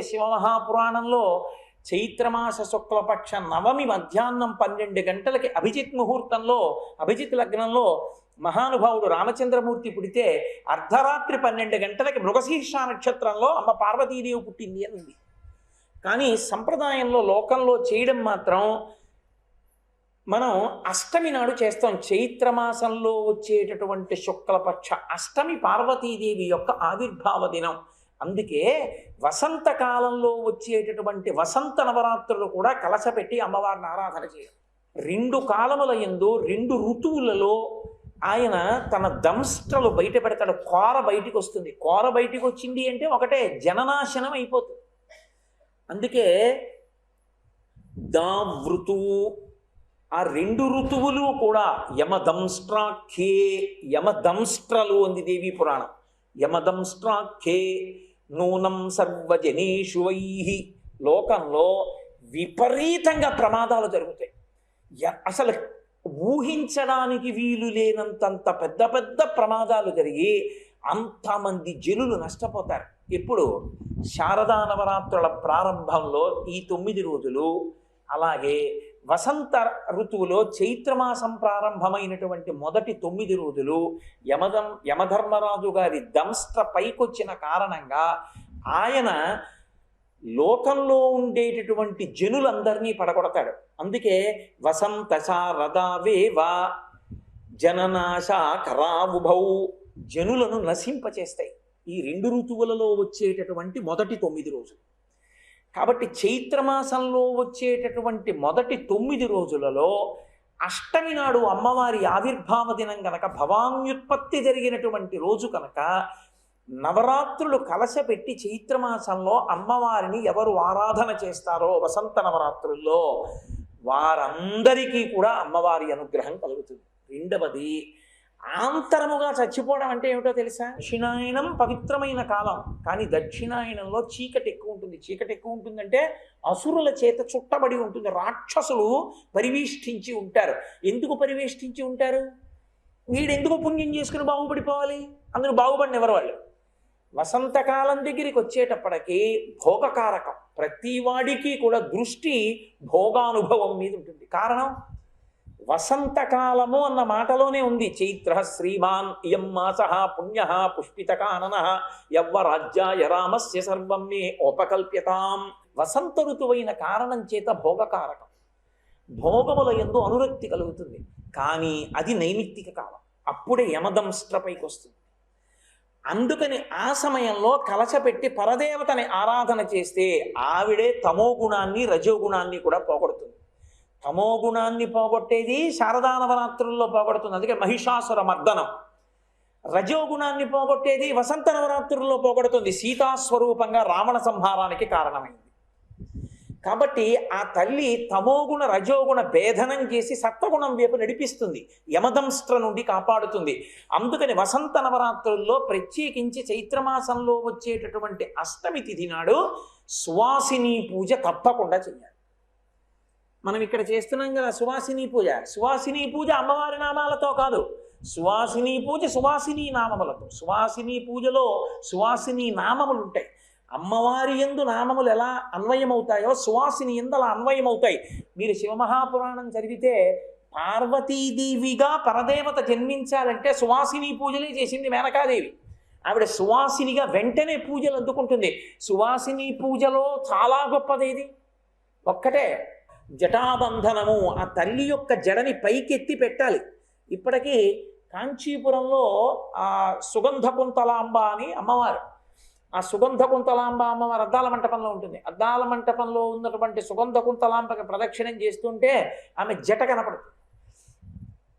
శివమహాపురాణంలో చైత్రమాస శుక్లపక్ష నవమి మధ్యాహ్నం 12 గంటలకి అభిజిత్ ముహూర్తంలో అభిజిత్ లగ్నంలో మహానుభావుడు రామచంద్రమూర్తి పుడితే అర్ధరాత్రి 12 గంటలకి మృగశీర్ష నక్షత్రంలో అమ్మ పార్వతీదేవి పుట్టింది అని ఉంది. కానీ సంప్రదాయంలో లోకంలో చేయడం మాత్రం మనం అష్టమి నాడు చేస్తాం. చైత్రమాసంలో వచ్చేటటువంటి శుక్లపక్ష అష్టమి పార్వతీదేవి యొక్క ఆవిర్భావ దినం. అందుకే వసంతకాలంలో వచ్చేటటువంటి వసంత నవరాత్రులు కూడా కలశపెట్టి అమ్మవారిని ఆరాధన చేయడం. 2 కాలముల యందు 2 ఋతువులలో ఆయన తన దంస్ట్రలు బయట పెడతాడు. కోర బయటికి వస్తుంది. కోర బయటికి వచ్చింది అంటే ఒకటే జననాశనం అయిపోతుంది. అందుకే దావృతువు ఆ 2 ఋతువులు కూడా యమదంస్ట్రాఖ్యే యమదంస్ట్రలు అంది దేవీ పురాణం. యమదంస్ట్రాఖ్యే నూనం సర్వజనేషు వైహి. లోకంలో విపరీతంగా ప్రమాదాలు జరుగుతాయి. అసలు ఊహించడానికి వీలు లేనంతంత పెద్ద పెద్ద ప్రమాదాలు జరిగి అంతమంది జనులు నష్టపోతారు. ఇప్పుడు శారదా నవరాత్రుల ప్రారంభంలో ఈ 9 రోజులు, అలాగే వసంత ఋతువులో చైత్రమాసం ప్రారంభమైనటువంటి మొదటి 9 రోజులు యమధర్మరాజు గారి దంస్ట్ర పైకొచ్చిన కారణంగా ఆయన లోకంలో ఉండేటటువంటి జనులందరినీ పడగొడతాడు. అందుకే వసంత శారదావేవా జననాశా కరావుభౌ జనులను నశింపచేస్తాయి ఈ 2 ఋతువులలో వచ్చేటటువంటి మొదటి 9 రోజులు. కాబట్టి చైత్రమాసంలో వచ్చేటటువంటి మొదటి 9 రోజులలో అష్టమి నాడు అమ్మవారి ఆవిర్భావ దినం కనుక, భవాన్యుత్పత్తి జరిగినటువంటి రోజు కనుక, నవరాత్రులు కలశపెట్టి చైత్రమాసంలో అమ్మవారిని ఎవరు ఆరాధన చేస్తారో వసంత నవరాత్రుల్లో వారందరికీ కూడా అమ్మవారి అనుగ్రహం కలుగుతుంది. రెండవది, ఆంతరముగా చచ్చిపోవడం అంటే ఏమిటో తెలుసా? దక్షిణాయనం పవిత్రమైన కాలం, కానీ దక్షిణాయనంలో చీకటి ఎక్కువ ఉంటుంది. చీకటి ఎక్కువ ఉంటుందంటే అసురుల చేత చుట్టబడి ఉంటుంది. రాక్షసులు పరివేష్టించి ఉంటారు. ఎందుకు పరివేష్టించి ఉంటారు? వీడెందుకు పుణ్యం చేసుకుని బాగుపడిపోవాలి? అందులో బాగుపడిన ఎవరు వాళ్ళు? వసంతకాలం దగ్గరికి వచ్చేటప్పటికీ భోగకారకం. ప్రతి వాడికి కూడా దృష్టి భోగానుభవం మీద ఉంటుంది. కారణం వసంతకాలము అన్న మాటలోనే ఉంది. చైత్ర శ్రీమాన్ ఇయం మాస పుణ్య పుష్పితకానన యవ్వరాజ్యాయ రామస్య సర్వం మే ఉపకల్ప్యతాం. వసంత ఋతువైన కారణం చేత భోగకారకం. భోగముల యందు అనురక్తి కలుగుతుంది. కానీ అది నైమిత్తిక కాలం. అప్పుడే యమదంస్ట్రపైకి వస్తుంది. అందుకని ఆ సమయంలో కలశపెట్టి పరదేవతని ఆరాధన చేస్తే ఆవిడే తమో గుణాన్ని రజోగుణాన్ని కూడా పోగొడుతుంది. తమో గుణాన్ని పోగొట్టేది శారదా నవరాత్రుల్లో పోగొడుతుంది. అందుకే మహిషాసుర మర్దనం. రజోగుణాన్ని పోగొట్టేది వసంత నవరాత్రుల్లో పోగొడుతుంది. సీతాస్వరూపంగా రావణ సంహారానికి కారణమైంది. కాబట్టి ఆ తల్లి తమోగుణ రజోగుణ భేదనం చేసి సత్వగుణం వైపు నడిపిస్తుంది. యమదంస్ట్ర నుండి కాపాడుతుంది. అందుకని వసంత నవరాత్రుల్లో ప్రత్యేకించి చైత్రమాసంలో వచ్చేటటువంటి అష్టమి తిథి నాడు సువాసిని పూజ తప్పకుండా చేయాలి. మనం ఇక్కడ చేస్తున్నాం కదా సువాసిని పూజ. సువాసిని పూజ అమ్మవారి నామాలతో కాదు, సువాసిని పూజ సువాసిని నామములతో. సువాసిని పూజలో సువాసిని నామములు ఉంటాయి. అమ్మవారి యందు నామములు ఎలా అన్వయమవుతాయో సువాసిని యందు అలా అన్వయమవుతాయి. మీరు శివమహాపురాణం చదివితే పార్వతీదేవిగా పరదేవత జన్మించాలంటే సువాసిని పూజలే చేసింది మేనకాదేవి. ఆవిడ సువాసినిగా వెంటనే పూజలు అందుకుంటుంది. సువాసిని పూజలో చాలా గొప్పదేది ఒక్కటే, జటాబంధనము. ఆ తల్లి యొక్క జడని పైకెత్తి పెట్టాలి. ఇప్పటికీ కాంచీపురంలో ఆ సుగంధ కుంతలాంబ అని అమ్మవారు, ఆ సుగంధ కుంతలాంబ అమ్మవారు అద్దాల మంటపంలో ఉంటుంది. అద్దాల మంటపంలో ఉన్నటువంటి సుగంధ కుంతలాంబకి ప్రదక్షిణం చేస్తుంటే ఆమె జట కనపడుతుంది.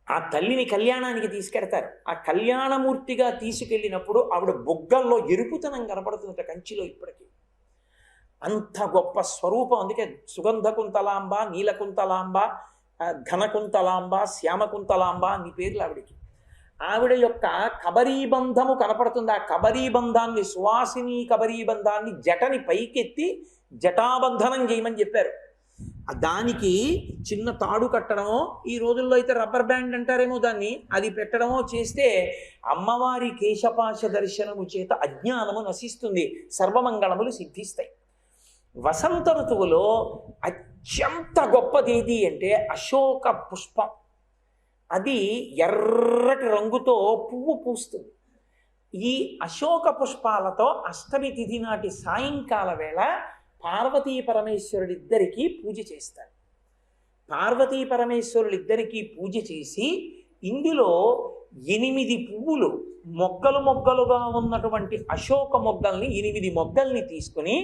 ఆ తల్లిని కళ్యాణానికి తీసుకెడతారు. ఆ కళ్యాణమూర్తిగా తీసుకెళ్ళినప్పుడు ఆవిడ బొగ్గల్లో ఎరుపుతనం కనపడుతుందట కంచిలో ఇప్పటికీ. అంత గొప్ప స్వరూపం. అందుకే సుగంధ కుంతలాంబ, నీలకుంతలాంబ, ఘనకుంతలాంబ, శ్యామకుంతలాంబ అన్ని పేర్లు ఆవిడికి. ఆవిడ యొక్క కబరీబంధము కనపడుతుంది. ఆ కబరీబంధాన్ని, సువాసిని కబరీబంధాన్ని జటని పైకెత్తి జటాబంధనం చేయమని చెప్పారు. దానికి చిన్న తాడు కట్టడమో, ఈ రోజుల్లో అయితే రబ్బర్ బ్యాండ్ అంటారేమో దాన్ని, అది పెట్టడమో చేస్తే అమ్మవారి కేశపాశ దర్శనము చేత అజ్ఞానము నశిస్తుంది, సర్వమంగళములు సిద్ధిస్తాయి. వసంత ఋతువులో అత్యంత గొప్పది ఏది అంటే అశోక పుష్పం. అది ఎర్రటి రంగుతో పువ్వు పూస్తుంది. ఈ అశోక పుష్పాలతో అష్టమి తిథి నాటి సాయంకాల వేళ పార్వతీ పరమేశ్వరుడిద్దరికీ పూజ చేస్తారు. పార్వతీ పరమేశ్వరులిద్దరికీ పూజ చేసి ఇందులో 8 పువ్వులు మొగ్గలు మొగ్గలుగా ఉన్నటువంటి అశోక మొగ్గల్ని 8 మొగ్గల్ని తీసుకుని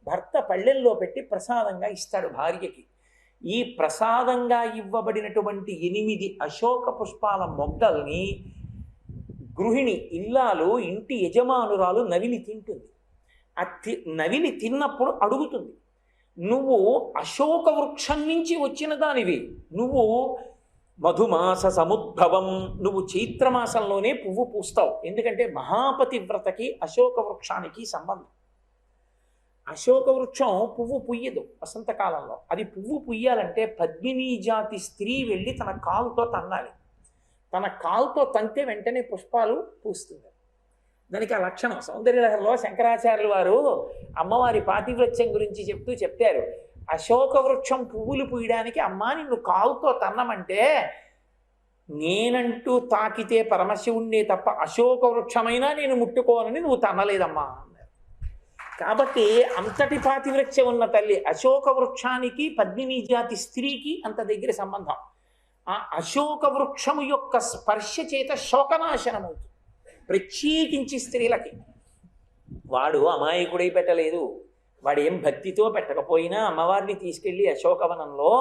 భర్త పళ్ళెల్లో పెట్టి ప్రసాదంగా ఇస్తాడు భార్యకి. ఈ ప్రసాదంగా ఇవ్వబడినటువంటి 8 అశోక పుష్పాల మొగ్గల్ని గృహిణి ఇల్లాలు ఇంటి యజమానురాలు నవిలి తింటుంది. నవిలి తిన్నప్పుడు అడుగుతుంది, నువ్వు అశోక వృక్షం నుంచి వచ్చిన దానివి, నువ్వు మధుమాస సముద్భవం, నువ్వు చైత్రమాసంలోనే పువ్వు పూస్తావు. ఎందుకంటే మహాపతివ్రతకి అశోక వృక్షానికి సంబంధం. అశోక వృక్షం పువ్వు పుయ్యదు వసంతకాలంలో. అది పువ్వు పుయ్యాలంటే పద్మినీ జాతి స్త్రీ వెళ్ళి తన కాలుతో తన్నాలి. తన కాలుతో తంతే వెంటనే పుష్పాలు పూస్తుంది. దానికి ఆ లక్షణం. సౌందర్యలహరిలో శంకరాచార్యులు వారు అమ్మవారి పాతివ్రత్యం గురించి చెప్పారు. అశోక వృక్షం పువ్వులు పూయడానికి అమ్మా నిన్ను కాలుతో తన్నమంటే నేనంటూ తాకితే పరమశివుణ్ణే తప్ప అశోక వృక్షమైనా నేను ముట్టుకోనని నువ్వు తన్నలేదమ్మా అన్నారు. కాబట్టి అంతటి పాతివ్రత్యం ఉన్న తల్లి. అశోక వృక్షానికి పద్మినీ జాతి స్త్రీకి అంత దగ్గర సంబంధం. ఆ అశోక వృక్షము యొక్క స్పర్శ చేత శోకనాశనం అవుతుంది, ప్రత్యేకించి స్త్రీలకి. వాడు అమాయకుడై పెట్టలేదు, వాడు ఏం భక్తితో పెట్టకపోయినా అమ్మవారిని తీసుకెళ్ళి అశోకవనంలో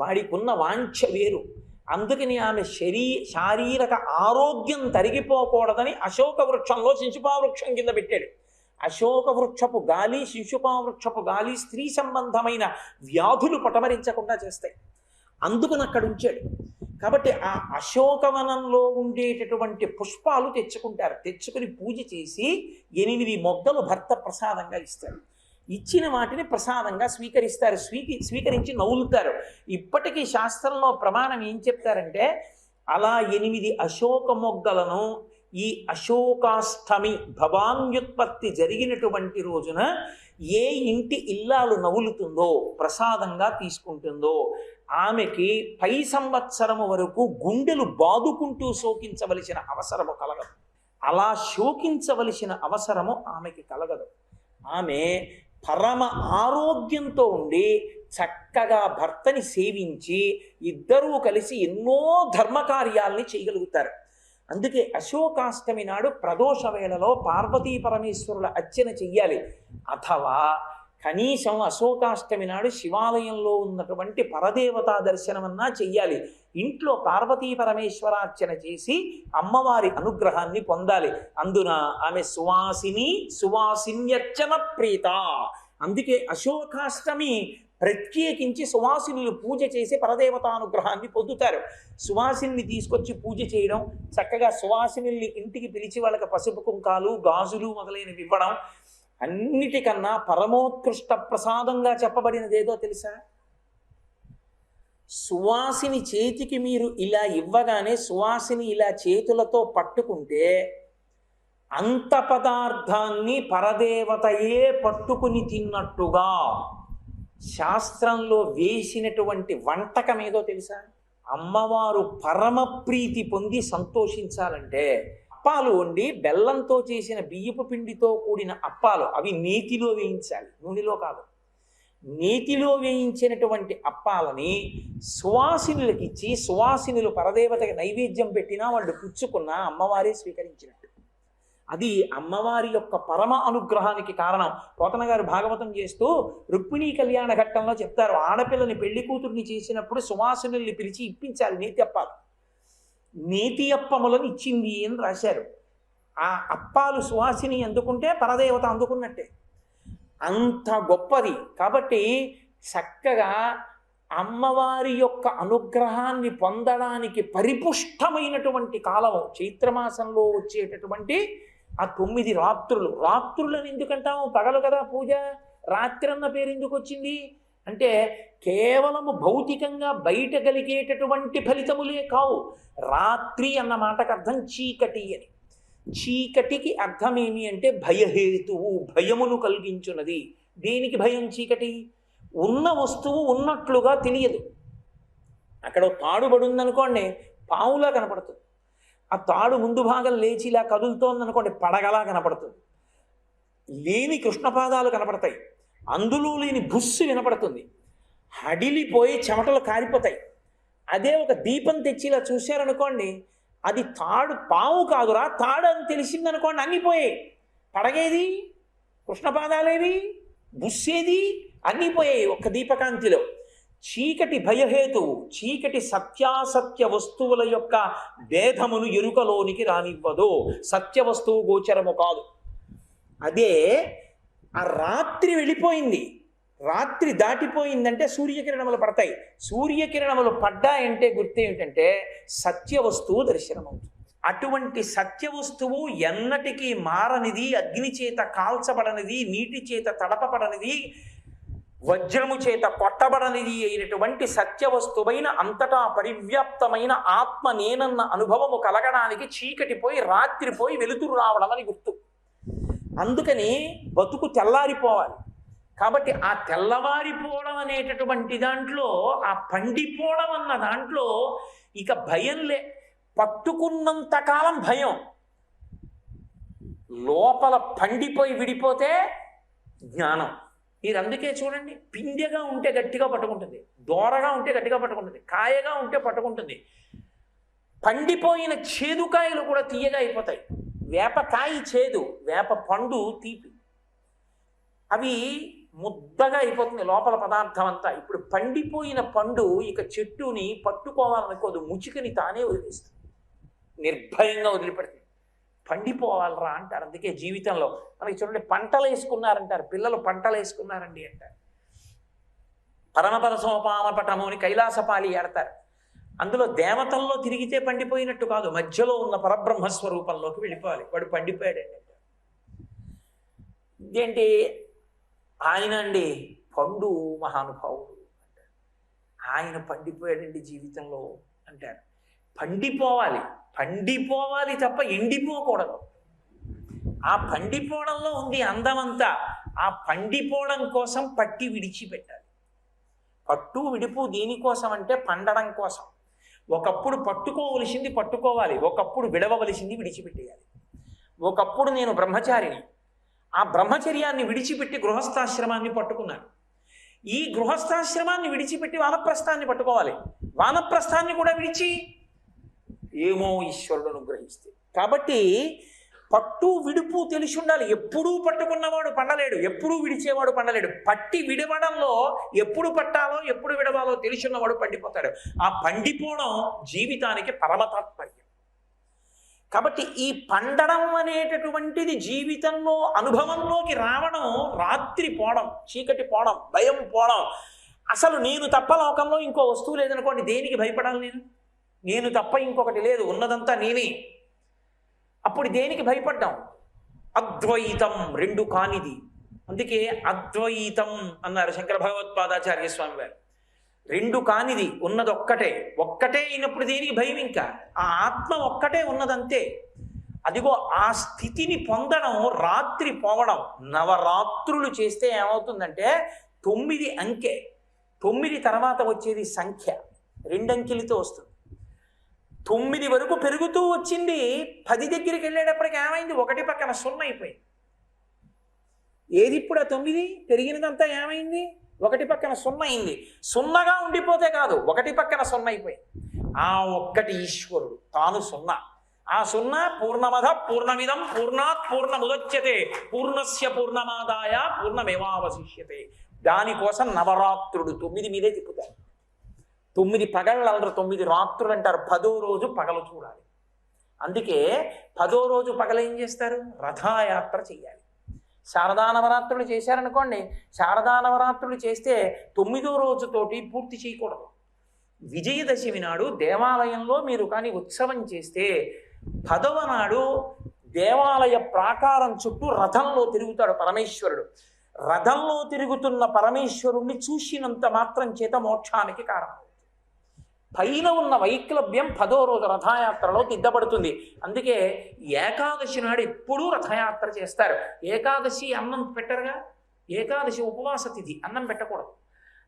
వాడికున్న వాంఛ వేరు. అందుకని ఆమె శారీరక ఆరోగ్యం తరిగిపోకూడదని అశోక వృక్షంలో శిశుపావృక్షం కింద పెట్టాడు. అశోక వృక్షపు గాలి, శిశుపావృక్షపు గాలి స్త్రీ సంబంధమైన వ్యాధులు పటమరించకుండా చేస్తాయి. అందుకని అక్కడ ఉంచాడు. కాబట్టి ఆ అశోకవనంలో ఉండేటటువంటి పుష్పాలు తెచ్చుకుంటారు. తెచ్చుకుని పూజ చేసి 8 మొగ్గలు భర్త ప్రసాదంగా ఇస్తారు. ఇచ్చిన వాటిని ప్రసాదంగా స్వీకరిస్తారు. స్వీకరించి నవ్వులుతారు. ఇప్పటికీ శాస్త్రంలో ప్రమాణం ఏం చెప్తారంటే, అలా 8 అశోక మొగ్గలను ఈ అశోకాష్టమి భవాన్యుత్పత్తి జరిగినటువంటి రోజున ఏ ఇంటి ఇల్లాలు నవ్వులుతుందో, ప్రసాదంగా తీసుకుంటుందో, ఆమెకి పై సంవత్సరము వరకు గుండెలు బాదుకుంటూ శోకించవలసిన అవసరము కలగదు. అలా శోకించవలసిన అవసరము ఆమెకి కలగదు. ఆమె పరమ ఆరోగ్యంతో ఉండి చక్కగా భర్తని సేవించి ఇద్దరూ కలిసి ఎన్నో ధర్మకార్యాల్ని చేయగలుగుతారు. అందుకే అశోకాష్టమి నాడు ప్రదోష వేళలో పార్వతీ పరమేశ్వరుల అర్చన చెయ్యాలి. అథవా కనీసం అశోకాష్టమి నాడు శివాలయంలో ఉన్నటువంటి పరదేవతా దర్శనమన్నా చెయ్యాలి. ఇంట్లో పార్వతీ పరమేశ్వరార్చన చేసి అమ్మవారి అనుగ్రహాన్ని పొందాలి. అందున ఆమె సువాసిన్యర్చన ప్రీత. అందుకే అశోకాష్టమి ప్రత్యేకించి సువాసినులు పూజ చేసి పరదేవతానుగ్రహాన్ని పొందుతారు. సువాసిని తీసుకొచ్చి పూజ చేయడం, చక్కగా సువాసినుల్ని ఇంటికి పిలిచి వాళ్ళకి పసుపు కుంకాలు, గాజులు మొదలైనవి ఇవ్వడం, అన్నిటికన్నా పరమోత్కృష్ట ప్రసాదంగా చెప్పబడినదేదో తెలుసా? సువాసిని చేతికి మీరు ఇలా ఇవ్వగానే సువాసిని ఇలా చేతులతో పట్టుకుంటే అంత పదార్థాన్ని పరదేవతయే పట్టుకుని తిన్నట్టుగా శాస్త్రంలో వేసినటువంటి వంటకం ఏదో తెలుసా? అమ్మవారు పరమ ప్రీతి పొంది సంతోషించాలంటే అప్పాలు వండి బెల్లంతో చేసిన బియ్యపు పిండితో కూడిన అప్పాలు, అవి నేతిలో వేయించాలి, నూనెలో కాదు. నేతిలో వేయించినటువంటి అప్పాలని సువాసినులకు ఇచ్చి సువాసినులు పరదేవతకి నైవేద్యం పెట్టినా వాళ్ళు పుచ్చుకున్నా అమ్మవారే స్వీకరించినట్టు. అది అమ్మవారి యొక్క పరమ అనుగ్రహానికి కారణం. పోతన గారు భాగవతం చేస్తూ రుక్మిణీ కళ్యాణ ఘట్టంలో చెప్తారు, ఆడపిల్లని పెళ్లి కూతుర్ని చేసినప్పుడు సువాసినుల్ని పిలిచి ఇప్పించాలి నేతి అప్పాలు. నేతి అప్పములను ఇచ్చింది అని రాశారు. ఆ అప్పాలు సువాసిని అందుకుంటే పరదేవత అందుకున్నట్టే. అంత గొప్పది. కాబట్టి చక్కగా అమ్మవారి యొక్క అనుగ్రహాన్ని పొందడానికి పరిపుష్టమైనటువంటి కాలము చైత్రమాసంలో వచ్చేటటువంటి ఆ 9 రాత్రులు. రాత్రులను ఎందుకంటాము? పగలు కదా పూజ, రాత్రి అన్న పేరు ఎందుకు వచ్చింది అంటే కేవలము భౌతికంగా బయట కలిగేటటువంటి ఫలితములే కావు. రాత్రి అన్న మాటకు అర్థం చీకటి అని. చీకటికి అర్థం ఏమి అంటే భయహేతువు, భయమును కలిగించున్నది. దేనికి భయం చీకటి? ఉన్న వస్తువు ఉన్నట్లుగా తెలియదు. అక్కడ తాడుబడి ఉందనుకోండి, పావులా కనపడుతుంది. ఆ తాడు ముందు భాగం లేచి ఇలా కదులుతోందనుకోండి, పడగలా కనపడుతుంది. లేని కృష్ణపాదాలు కనపడతాయి, అందులో లేని బుస్సు వినపడుతుంది, హడిలిపోయి చెమటలు కారిపోతాయి. అదే ఒక దీపం తెచ్చి ఇలా చూశారనుకోండి, అది తాడు, పాము కాదురా తాడు అని తెలిసిందనుకోండి, అన్నీ పోయాయి. పడగేది, కృష్ణపాదాలేవి, బుస్సేది, అన్నీ పోయాయి ఒక్క దీపకాంతిలో. చీకటి భయహేతువు, చీకటి సత్యాసత్య వస్తువుల యొక్క భేదమును ఎరుకలోనికి రానివ్వదు. సత్య వస్తువు గోచరము కాదు. అదే ఆ రాత్రి వెళ్ళిపోయింది, రాత్రి దాటిపోయిందంటే సూర్యకిరణములు పడతాయి. సూర్యకిరణములు పడ్డాయంటే గుర్తు ఏమిటంటే సత్య వస్తువు దర్శనమవుతుంది. అటువంటి సత్య వస్తువు ఎన్నటికీ మారనిది, అగ్ని చేత కాల్చబడనిది, నీటి చేత తడపబడనిది, వజ్రము చేత కొట్టబడనిది అయినటువంటి సత్య వస్తువైన అంతటా పరివ్యాప్తమైన ఆత్మ నేనన్న అనుభవము కలగడానికి చీకటి పోయి రాత్రి పోయి వెలుతురు రావడం అని గుర్తు. అందుకని బతుకు తెల్లారిపోవాలి. కాబట్టి ఆ తెల్లవారిపోవడం అనేటటువంటి దాంట్లో, ఆ పండిపోవడం అన్న దాంట్లో ఇక భయం పట్టుకున్నంతకాలం భయం, లోపల పండిపోయి విడిపోతే జ్ఞానం. మీరు అందుకే చూడండి, పిందెగా ఉంటే గట్టిగా పట్టుకుంటుంది, దోరగా ఉంటే గట్టిగా పట్టుకుంటుంది, కాయగా ఉంటే పట్టుకుంటుంది. పండిపోయిన చేదుకాయలు కూడా తీయగా అయిపోతాయి. వేపకాయ చేదు, వేప పండు తీపి, అవి ముద్దగా అయిపోతుంది లోపల పదార్థం అంతా. ఇప్పుడు పండిపోయిన పండు ఇక చెట్టుని పట్టుకోవాలనుకోదు, ముచికని తానే వదిలేస్తుంది, నిర్భయంగా వదిలిపెడుతుంది. పండిపోవాలరా అంటారు. అందుకే జీవితంలో మనకి చూడండి, పంటలు వేసుకున్నారంటారు, పిల్లలు పంటలు వేసుకున్నారండి అంటారు. పరమపర సోపామపటము అని కైలాసపాలి ఆడతారు. అందులో దేవతల్లో తిరిగితే పండిపోయినట్టు కాదు, మధ్యలో ఉన్న పరబ్రహ్మస్వరూపంలోకి వెళ్ళిపోవాలి. వాడు పండిపోయాడండి అంటారు. ఇదేంటి ఆయన అండి పండు మహానుభావుడు అంటారు. ఆయన పండిపోయాడండి జీవితంలో అంటారు. పండిపోవాలి, పండిపోవాలి తప్ప ఎండిపోకూడదు. ఆ పండిపోవడంలో ఉంది అందమంతా. ఆ పండిపోవడం కోసం పట్టి విడిచిపెట్టాలి. పట్టు విడుపు దేనికోసం అంటే పండడం కోసం. ఒకప్పుడు పట్టుకోవలసింది పట్టుకోవాలి, ఒకప్పుడు విడవవలసింది విడిచిపెట్టేయాలి. ఒకప్పుడు నేను బ్రహ్మచారిని, ఆ బ్రహ్మచర్యాన్ని విడిచిపెట్టి గృహస్థాశ్రమాన్ని పట్టుకున్నాను. ఈ గృహస్థాశ్రమాన్ని విడిచిపెట్టి వానప్రస్థాన్ని పట్టుకోవాలి. వానప్రస్థాన్ని కూడా విడిచి ఏమో ఈశ్వరుడు అనుగ్రహిస్తే. కాబట్టి పట్టు విడుపు తెలిసి ఉండాలి. ఎప్పుడూ పట్టుకున్నవాడు పండలేడు, ఎప్పుడూ విడిచేవాడు పండలేడు. పట్టి విడవడంలో ఎప్పుడు పట్టాలో ఎప్పుడు విడవాలో తెలిసిన్నవాడు పండిపోతాడు. ఆ పండిపోవడం జీవితానికి పరమతాత్పర్యం. కాబట్టి ఈ పండడం అనేటటువంటిది జీవితంలో అనుభవంలోకి రావడం, రాత్రి పోవడం, చీకటి పోవడం, భయం పోవడం. అసలు నేను తప్ప లోకంలో ఇంకో వస్తువు లేదనుకోండి, దేనికి భయపడాలి? నేను తప్ప ఇంకొకటి లేదు, ఉన్నదంతా నేనే. అప్పుడు దేనికి భయపడ్డాం? అద్వైతం, రెండు కానిది. అందుకే అద్వైతం అన్నారు శంకర భగవత్పాదాచార్య స్వామి వారు. రెండు కానిది, ఉన్నది ఒక్కటే. ఒక్కటే అయినప్పుడు దేనికి భయం? ఇంకా ఆ ఆత్మ ఒక్కటే ఉన్నదంతే. అదిగో ఆ స్థితిని పొందడం, రాత్రి పోవడం. నవరాత్రులు చేస్తే ఏమవుతుందంటే 9 అంకె, 9 తర్వాత వచ్చేది సంఖ్య, 2 అంకెలతో వస్తుంది. 9 వరకు పెరుగుతూ వచ్చింది, 10 దగ్గరికి వెళ్ళేటప్పటికి ఏమైంది? 1 పక్కన 0 అయిపోయింది. ఏది ఇప్పుడు ఆ 9? పెరిగినదంతా ఏమైంది? 1 పక్కన 0 అయింది. 0గా ఉండిపోతే కాదు, 1 పక్కన 0 అయిపోయింది. ఆ ఒక్కటి ఈశ్వరుడు, తాను 0. ఆ 0 పూర్ణమద పూర్ణమిదం పూర్ణాత్ పూర్ణముదచ్యతే పూర్ణస్య పూర్ణమాదాయ పూర్ణమేవావశిష్యతే. దానికోసం నవరాత్రుడు 9 మీదే తిప్పుతారు. 9 పగళ్ళు అలరు, 9 రాత్రులు అంటారు. 10వ రోజు పగలు చూడాలి. అందుకే 10వ రోజు పగలు ఏం చేస్తారు? రథయాత్ర చెయ్యాలి. శారదా నవరాత్రులు చేశారనుకోండి, శారదా నవరాత్రులు చేస్తే 9వ రోజుతోటి పూర్తి చేయకూడదు. విజయదశమి నాడు దేవాలయంలో మీరు కానీ ఉత్సవం చేస్తే 10వ నాడు దేవాలయ ప్రాకారం చుట్టూ రథంలో తిరుగుతాడు పరమేశ్వరుడు. రథంలో తిరుగుతున్న పరమేశ్వరుణ్ణి చూసినంత మాత్రం చేత మోక్షానికి కారణం. పైన ఉన్న వైక్లభ్యం 10వ రోజు రథయాత్రలో దిద్దబడుతుంది. అందుకే ఏకాదశి నాడు ఎప్పుడూ రథయాత్ర చేస్తారు. ఏకాదశి అన్నం పెట్టరుగా, ఏకాదశి ఉపవాస తిథి, అన్నం పెట్టకూడదు.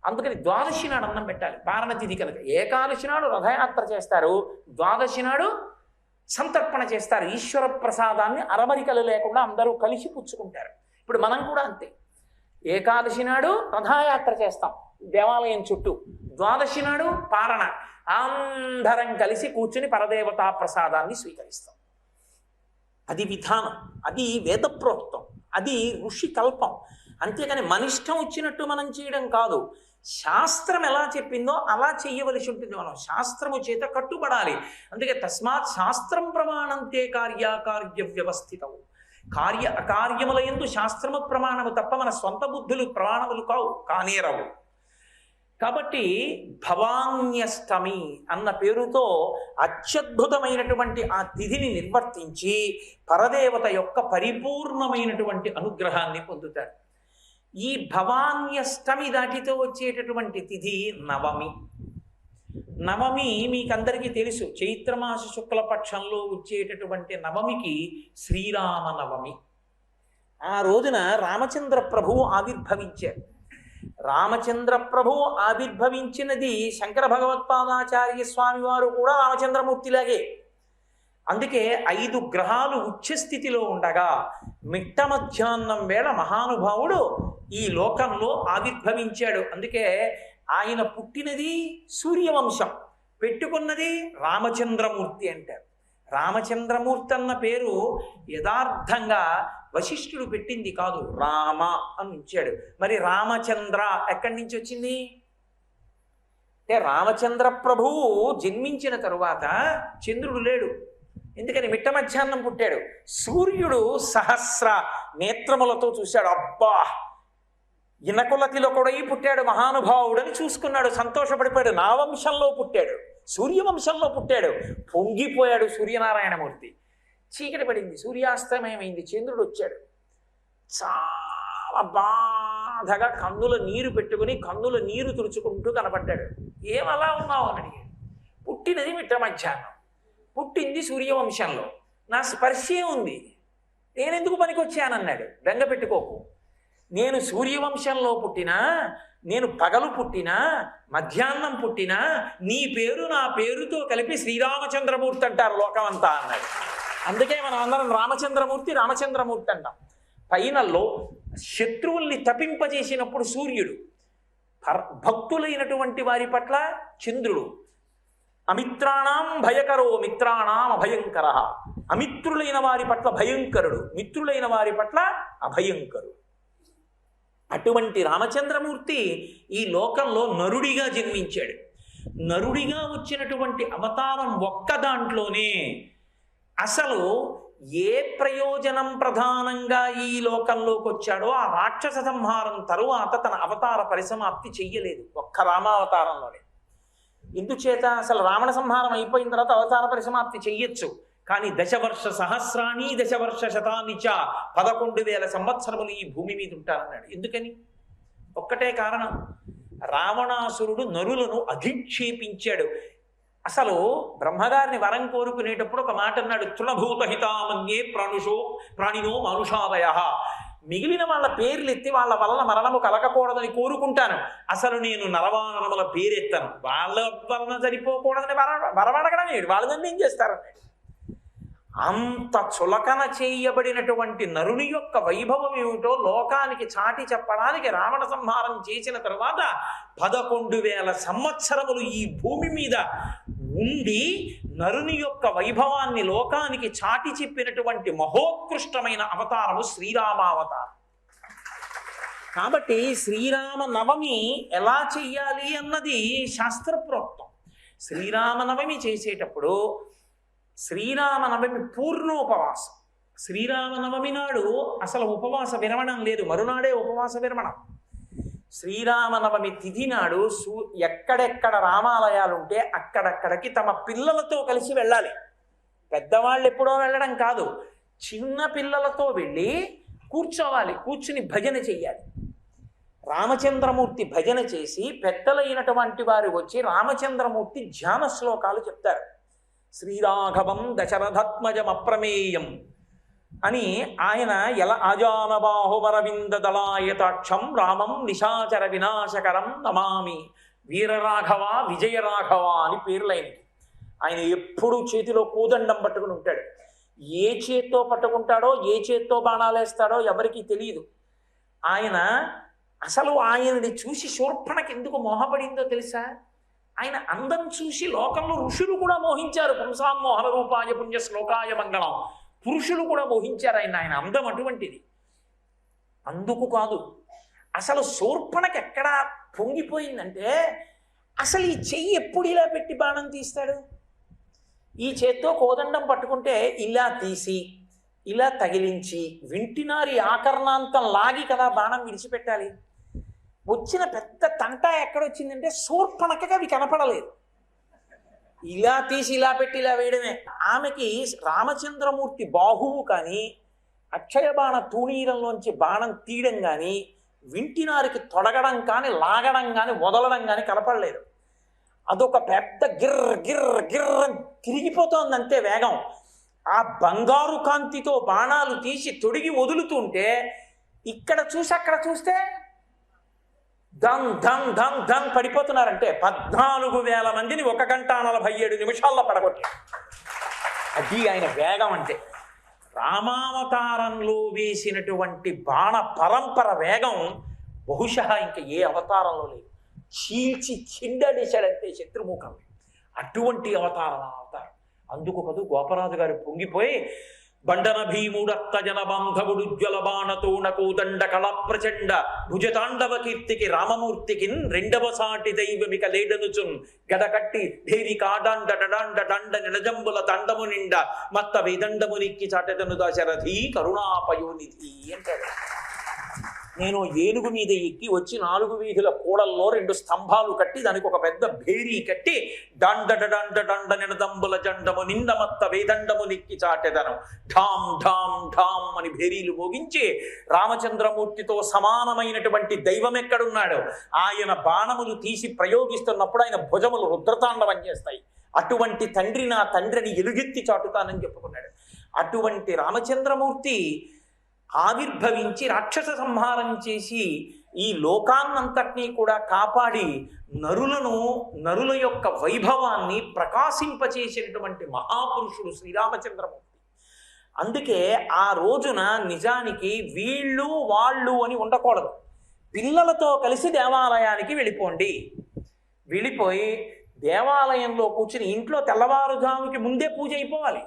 అందుకని ద్వాదశి నాడు అన్నం పెట్టాలి, పారణ తిథి కనుక. ఏకాదశి నాడు రథయాత్ర చేస్తారు, ద్వాదశి నాడు సంతర్పణ చేస్తారు. ఈశ్వర ప్రసాదాన్ని అరమరికలు లేకుండా అందరూ కలిసి పుచ్చుకుంటారు. ఇప్పుడు మనం కూడా అంతే, ఏకాదశి నాడు రథయాత్ర చేస్తాం దేవాలయం చుట్టూ, ద్వాదశి నాడు పారణ, అందరం కలిసి కూర్చుని పరదేవతా ప్రసాదాన్ని స్వీకరిస్తాం. అది విధానం, అది వేదప్రోక్తం, అది ఋషి కల్పం. అంతేకాని మన ఇష్టం వచ్చినట్టు మనం చేయడం కాదు. శాస్త్రం ఎలా చెప్పిందో అలా చెయ్యవలసి ఉంటుంది. మనం శాస్త్రము చేత కట్టుబడాలి. అందుకే తస్మాత్ శాస్త్రం ప్రమాణంతే కార్యాకార్య వ్యవస్థితము. కార్య అకార్యముల యందు శాస్త్రము ప్రమాణము తప్ప మన స్వంత బుద్ధులు ప్రమాణములు కానేరవు. కాబట్టి భవాన్యష్టమి అన్న పేరుతో అత్యద్భుతమైనటువంటి ఆ తిథిని నిర్వర్తించి పరదేవత యొక్క పరిపూర్ణమైనటువంటి అనుగ్రహాన్ని పొందుతారు. ఈ భవాన్యష్టమి దాటితో వచ్చేటటువంటి తిథి నవమి. నవమి మీకందరికీ తెలుసు, చైత్రమాస శుక్లపక్షంలో వచ్చేటటువంటి నవమికి శ్రీరామ నవమి. ఆ రోజున రామచంద్ర ప్రభువు ఆవిర్భవించారు. రామచంద్ర ప్రభువు ఆవిర్భవించినది శంకర భగవత్పాదాచార్య స్వామి వారు కూడా రామచంద్రమూర్తిలాగే. అందుకే 5 గ్రహాలు ఉచ్చస్థితిలో ఉండగా మిట్ట మధ్యాహ్నం వేళ మహానుభావుడు ఈ లోకంలో ఆవిర్భవించాడు. అందుకే ఆయన పుట్టినది సూర్యవంశం, పెట్టుకున్నది రామచంద్రమూర్తి అంటారు. రామచంద్రమూర్తి అన్న పేరు యథార్థంగా వశిష్ఠుడు పెట్టింది కాదు, రామ అని ఉంచాడు. మరి రామచంద్ర ఎక్కడి నుంచి వచ్చింది అంటే, రామచంద్ర ప్రభువు జన్మించిన తరువాత చంద్రుడు లేడు, ఎందుకని మిట్ట మధ్యాహ్నం పుట్టాడు. సూర్యుడు సహస్ర నేత్రములతో చూశాడు, అబ్బా ఇనకులతిలో కూడా పుట్టాడు మహానుభావుడని చూసుకున్నాడు, సంతోషపడిపోయాడు. నా వంశంలో పుట్టాడు, సూర్యవంశంలో పుట్టాడు. పొంగిపోయాడు సూర్యనారాయణమూర్తి. చీకటి పడింది, సూర్యాస్తమయమైంది, చంద్రుడు వచ్చాడు. చాలా బాధగా కన్నుల నీరు పెట్టుకుని కన్నుల నీరు తుడుచుకుంటూ కనపడ్డాడు. ఏమలా ఉన్నావు అని అడిగాడు. పుట్టినది మిట్ట మధ్యాహ్నం, పుట్టింది సూర్యవంశంలో, నా స్పర్శే ఉంది, నేనెందుకు పనికొచ్చానన్నాడు. బెంగ పెట్టుకోకు, నేను సూర్యవంశంలో పుట్టినా, నేను పగలు పుట్టినా, మధ్యాహ్నం పుట్టినా, నీ పేరు నా పేరుతో కలిపి శ్రీరామచంద్రమూర్తి అంటారు లోకమంతా అన్నాడు. అందుకే మనం అందరం రామచంద్రమూర్తి రామచంద్రమూర్తి అంటాం. పైనల్లో శత్రువుల్ని తపింపజేసినప్పుడు సూర్యుడు, భక్తులైనటువంటి వారి పట్ల చంద్రుడు. అమిత్రాణం భయకరో మిత్రాణం అభయంకర. అమిత్రులైన వారి పట్ల భయంకరుడు, మిత్రులైన వారి పట్ల అభయంకరుడు. అటువంటి రామచంద్రమూర్తి ఈ లోకంలో నరుడిగా జన్మించాడు. నరుడిగా వచ్చినటువంటి అవతారం ఒక్క దాంట్లోనే అసలు ఏ ప్రయోజనం ప్రధానంగా ఈ లోకంలోకి వచ్చాడో ఆ రాక్షస సంహారం తరువాత తన అవతార పరిసమాప్తి చెయ్యలేదు, ఒక్క రామావతారంలోనే. ఇందుచేత అసలు రావణ సంహారం అయిపోయిన తర్వాత అవతార పరిసమాప్తి చెయ్యొచ్చు, కానీ దశవర్ష సహస్రాణి దశవర్ష శతాని చ 11,000 సంవత్సరములు ఈ భూమి మీద ఉంటారన్నాడు. ఎందుకని? ఒక్కటే కారణం, రావణాసురుడు నరులను అధిక్షేపించాడు. అసలు బ్రహ్మగారిని వరం కోరుకునేటప్పుడు ఒక మాట అన్నాడు, తృణభూత హితామన్యే ప్రాణినో మనుషాదయ. మిగిలిన వాళ్ళ పేర్లు ఎత్తి వాళ్ళ వలన మరణము కలగకూడదని కోరుకుంటాను, అసలు నేను నరవానరముల పేరెత్తాను, వాళ్ళ వలన సరిపోకూడదని వరమడగడం ఏడు, వాళ్ళని ఏం చేస్తారన్నాడు. అంత చులకన చేయబడినటువంటి నరుని యొక్క వైభవం ఏమిటో లోకానికి చాటి చెప్పడానికి రావణ సంహారం చేసిన తర్వాత 11,000 సంవత్సరములు ఈ భూమి మీద ఉండి నరుని యొక్క వైభవాన్ని లోకానికి చాటి చెప్పినటువంటి మహోత్కృష్టమైన అవతారము శ్రీరామావతారం. కాబట్టి శ్రీరామ నవమి ఎలా చెయ్యాలి అన్నది శాస్త్రప్రోక్తం. శ్రీరామనవమి చేసేటప్పుడు శ్రీరామనవమి పూర్ణోపవాసం. శ్రీరామనవమి నాడు అసలు ఉపవాస విరమణం లేదు, మరునాడే ఉపవాస విరమణం. శ్రీరామనవమి తిథి నాడు ఎక్కడెక్కడ రామాలయాలు ఉంటే అక్కడక్కడికి తమ పిల్లలతో కలిసి వెళ్ళాలి. పెద్దవాళ్ళు ఎప్పుడో వెళ్ళడం కాదు, చిన్న పిల్లలతో వెళ్ళి కూర్చోవాలి, కూర్చుని భజన చెయ్యాలి. రామచంద్రమూర్తి భజన చేసి పెద్దలైనటువంటి వారు వచ్చి రామచంద్రమూర్తి ధ్యాన శ్లోకాలు చెప్తారు. శ్రీరాఘవం దశరథాత్మజం అప్రమేయం అని ఆయన ఎలా ఆజానబాహువరవింద దళాయతాక్షం రామం నిశాచర వినాశకరం నమామి వీరరాఘవ విజయరాఘవ అని పేర్లైనవి. ఆయన ఎప్పుడూ చేతిలో కోదండం పట్టుకుని ఉంటాడు. ఏ చేత్తో పట్టుకుంటాడో ఏ చేత్తో బాణాలేస్తాడో ఎవరికీ తెలియదు. ఆయన అసలు ఆయనని చూసి శూర్పణకి ఎందుకు మోహపడిందో తెలుసా? ఆయన అందం చూసి లోకంలో ఋషులు కూడా మోహించారు. పుంసామోహన రూపాయ పుణ్య శ్లోకాయ మంగళం. పురుషులు కూడా మోహించారు ఆయన అందం అటువంటిది. అందుకు కాదు, అసలు శూర్పణకి ఎక్కడ పొంగిపోయిందంటే, అసలు ఈ చెయ్యి ఎప్పుడు ఇలా పెట్టి బాణం తీస్తాడు? ఈ చేత్తో కోదండం పట్టుకుంటే ఇలా తీసి ఇలా తగిలించి వింటినారి ఆకర్ణాంతం లాగి కదా బాణం విడిచిపెట్టాలి. వచ్చిన పెద్ద తంట ఎక్కడొచ్చిందంటే శూర్పణకి అవి కనపడలేదు. ఇలా తీసి ఇలా పెట్టి ఇలా వేయడమే. ఆమెకి రామచంద్రమూర్తి బాహువు కానీ అక్షయ బాణ తూణీరంలోంచి బాణం తీయడం కానీ వింటినారికి తొడగడం కానీ లాగడం కానీ వదలడం కానీ కనపడలేదు. అదొక పెద్ద గిర్ర గిర్ర గిర్ర తిరిగిపోతోంది అంతే వేగం. ఆ బంగారు కాంతితో బాణాలు తీసి తొడిగి వదులుతుంటే ఇక్కడ చూసి అక్కడ చూస్తే ధన్ ధన్ ధన్ ధన్ పడిపోతున్నారంటే 14,000 మందిని 1 గంట 47 నిమిషాల్లో పడగొట్టి. అది ఆయన వేగం అంటే. రామావతారంలో వేసినటువంటి బాణ పరంపర వేగం బహుశా ఇంకా ఏ అవతారంలో లేదు. చీల్చి చిండడిశాడంటే శత్రుముఖం. అటువంటి అవతారం అవతారం. అందుకు కదూ గోపరాజు గారు పొంగిపోయి బండన భీముడత్త జనబాంధవుడు జ్వల బాణతోణ కోదండ కళ ప్రచండ భుజతాండవ కీర్తికి రామమూర్తికి రెండవ సాటి దైవమిక లేడనుచున్ గడకట్టి ఢేరి కాడాండ డడాండ దండ నిడజంబుల దండము నిండ మత్త వేదండము నిక్కి చాటెదను దశరథి కరుణాపయోనిధి అంటాడు. నేను ఏనుగు మీద ఎక్కి వచ్చి 4 వీధుల కూడల్లో 2 స్తంభాలు కట్టి దానికి ఒక పెద్ద భేరీ కట్టి దండ డండ దండ నిడదంబుల జండము నిండమత్త వేదండము నిక్కి చాటెదను ఢాం ఢాం ఢాం అని భేరీలు మోగించి రామచంద్రమూర్తితో సమానమైనటువంటి దైవం ఎక్కడున్నాడు? ఆయన బాణములు తీసి ప్రయోగిస్తున్నప్పుడు ఆయన భుజములు రుద్రతాండవం చేస్తాయి. అటువంటి తండ్రి నా తండ్రిని ఎలుగెత్తి చాటుతానని చెప్పుకున్నాడు. అటువంటి రామచంద్రమూర్తి ఆవిర్భవించి రాక్షస సంహారం చేసి ఈ లోకాన్నంతటినీ కూడా కాపాడి నరుల యొక్క వైభవాన్ని ప్రకాశింపచేసినటువంటి మహాపురుషుడు శ్రీరామచంద్రమూర్తి. అందుకే ఆ రోజున నిజానికి వీళ్ళు వాళ్ళు అని ఉండకూడదు. పిల్లలతో కలిసి దేవాలయానికి వెళ్ళిపోండి. వెళ్ళిపోయి దేవాలయంలో కూర్చుని ఇంట్లో తెల్లవారుజాముకి ముందే పూజ అయిపోవాలి.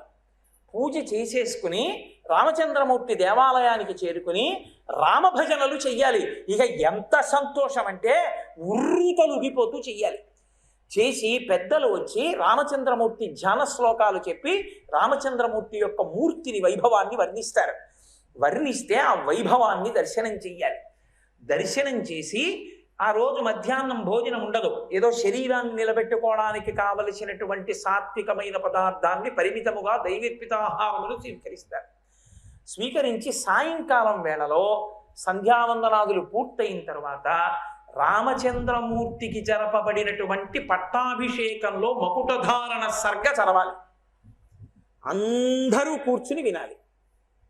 పూజ చేసేసుకుని రామచంద్రమూర్తి దేవాలయానికి చేరుకుని రామభజనలు చెయ్యాలి. ఇక ఎంత సంతోషం అంటే ఉర్రు తొలగిపోతూ చెయ్యాలి. చేసి పెద్దలు వచ్చి రామచంద్రమూర్తి ధ్యాన శ్లోకాలు చెప్పి రామచంద్రమూర్తి యొక్క మూర్తిని వైభవాన్ని వర్ణిస్తారు. వర్ణిస్తే ఆ వైభవాన్ని దర్శనం చెయ్యాలి. దర్శనం చేసి ఆ రోజు మధ్యాహ్నం భోజనం ఉండదు. ఏదో శరీరాన్ని నిలబెట్టుకోవడానికి కావలసినటువంటి సాత్వికమైన పదార్థాన్ని పరిమితముగా దైవీర్పితాహారములు స్వీకరిస్తారు. స్వీకరించి సాయంకాలం వేళలో సంధ్యావందనాదులు పూర్తయిన తర్వాత రామచంద్రమూర్తికి జరపబడినటువంటి పట్టాభిషేకంలో మకుటధారణ సర్గ చదవాలి. అందరూ కూర్చుని వినాలి.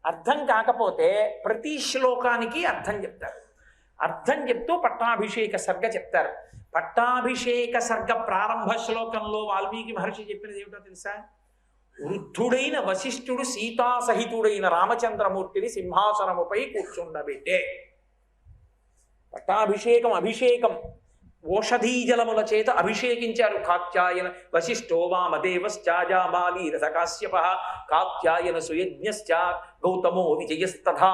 అర్థం కాకపోతే ప్రతి శ్లోకానికి అర్థం చెప్తారు. అర్థం చెప్తూ పట్టాభిషేక సర్గ చెప్తారు. పట్టాభిషేక సర్గ ప్రారంభ శ్లోకంలో వాల్మీకి మహర్షి చెప్పినది ఏమిటో తెలుసా? వృద్ధుడైన వశిష్ఠుడు సీతాసహితుడైన రామచంద్రమూర్తిని సింహాసనముపై కూర్చుండబెట్టే. పట్టాభిషేకం అభిషేకం ఓషధీజలముల చేత అభిషేకించారు. కాత్యాయన వశిష్ఠో వామదేవశ్చాజామాలి రసకాశ్యప కాత్యాయన సుయజ్ఞశ్చ గౌతమో విజయస్తథా.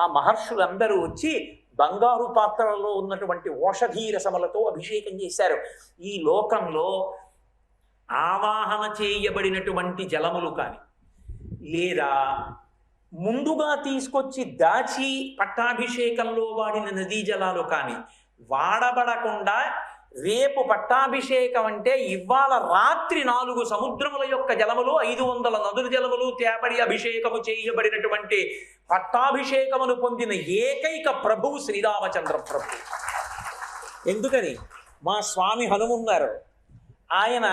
ఆ మహర్షులందరూ వచ్చి బంగారు పాత్రలలో ఉన్నటువంటి ఓషధీ రసములతో అభిషేకం చేశారు. ఈ లోకంలో ఆవాహన చేయబడినటువంటి జలములు కానీ లేదా ముందుగా తీసుకొచ్చి దాచి పట్టాభిషేకంలో వాడిన నదీ జలాలు కానీ వాడబడకుండా రేపు పట్టాభిషేకం అంటే ఇవాళ రాత్రి 4 సముద్రముల యొక్క జలములు 500 నదుల జలములు తేపడి అభిషేకము చేయబడినటువంటి పట్టాభిషేకమును పొందిన ఏకైక ప్రభువు శ్రీరామచంద్ర ప్రభు. ఎందుకని? మా స్వామి హనుమన్నారు. ఆయన